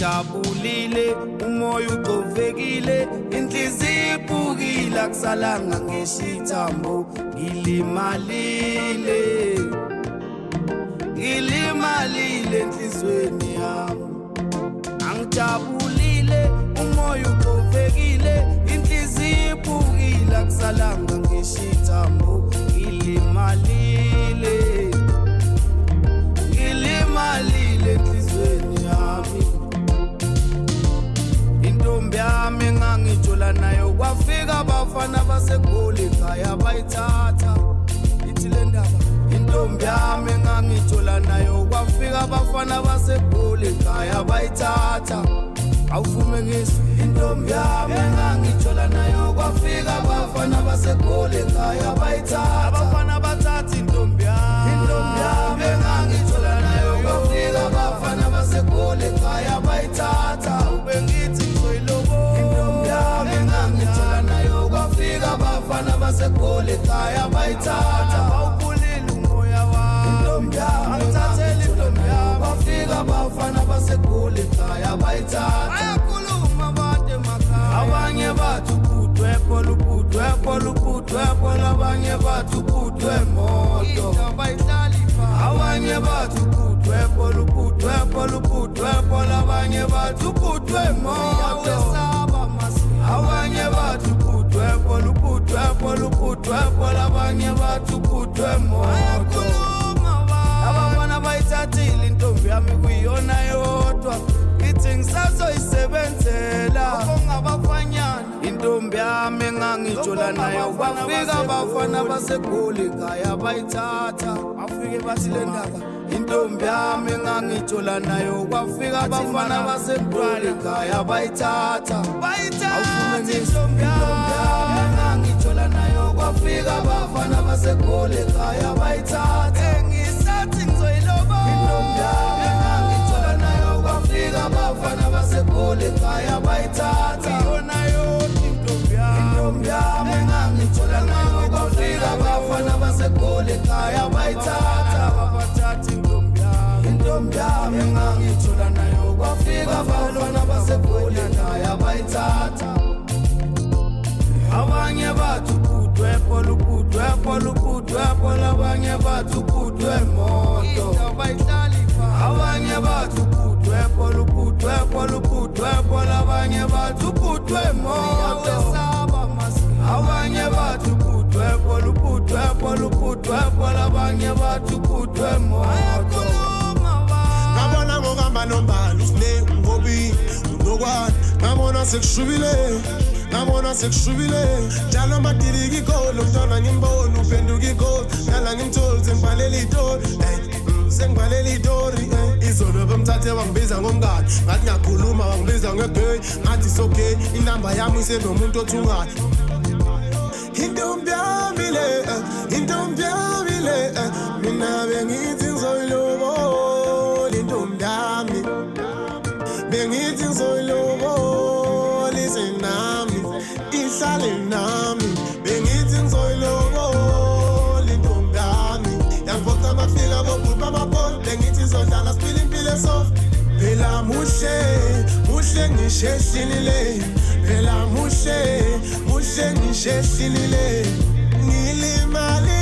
Angijabulile umoya ugovekile inhliziyo iphukile akusalanga ngeshithambo ngilimalile enhlizweni yami angijabulile umoya ugovekile inhliziyo iphukile akusalanga ngeshithambo ngilimalile enhlizweni yami intombi yami engangitshola nayo kwafika abafana baseGoli ekhaya bayithatha ithi le ndaba intombi yami engangitshola nayo kwafika abafana baseGoli ekhaya bayithatha awuvume ngizwe intombi yami engangitshola nayo kwafika abafana baseGoli ekhaya bayithatha abafana bathatha intombi yami engangitshola nayo kwafika abafana baseGoli ekhaya bayithatha ubengithi ngizoyilobola intombi yami engangitshola nayo kwafika abafana baseGoli ekhaya bayithatha bawubulile umoya wami intombi yami angithathele intombi yami kwafika abafana baseGoli ekhaya bayithatha ayakhuluma bade emakhaya abanye bathi ubhudwe abanye bathi ubhudwe moto abanye bathi ubhudwe abanye bathi ubhudwe moto abanye bathi ubhudwe abanye bathi ubhudwe moto abafana bayithathile intombi yami kuyiyona yodwa ithi ngisazoyisebenzela ngabafanyana intombi yami engangitshola nayo kwafika abafana baseGoli ekhaya bayithatha bafike bathi le ndaba intombi yami engangitshola nayo kwafika abafana baseGoli ekhaya bayithatha intombi yami engangitshola nayo kwafika abafana baseGoli ekhaya bayithatha ngisathi ngizoyilobola intombi yami engangitshola nayo kwafika abafana baseGoli ekhaya bayithatha yona yodwa intombi yami engangitshola nayo kwafika abafana baseGoli ekhaya bayithatha babathatha intombi yami engangitshola nayo kwafika abafana baseGoli ekhaya bayithatha abanye bathi ubhudwe abanye bathi ubhudwe moto abanye bathi ubhudwe abanye bathi ubhudwe moto abanye bathi ubhudwe abanye bathi ubhudwe moto ngabona ngokuhamba nombala usine ngobi unokwana ngabona sekushubile njalo madiriki igolo mntwana ngimbona uphenduka igolo ngala ngimtholi sengibhalela itori izolo bemthathe wangibiza ngomngane ngathi ngiyakhuluma wangibiza ngegay ngathi it's-okay inamba yami isenomuntu othungayo intombi yami le mina bengithi ngizoyilobola intombi yami bengithi ngizoyilobola isenami ihlale nami bengithi ngizoyilobola intombi yami yangivota amafika bobhubha amabhola bengithi izodlala sipila impilo soft phela muhle ngisheshinile phela muhle ngisheshinile ngilimali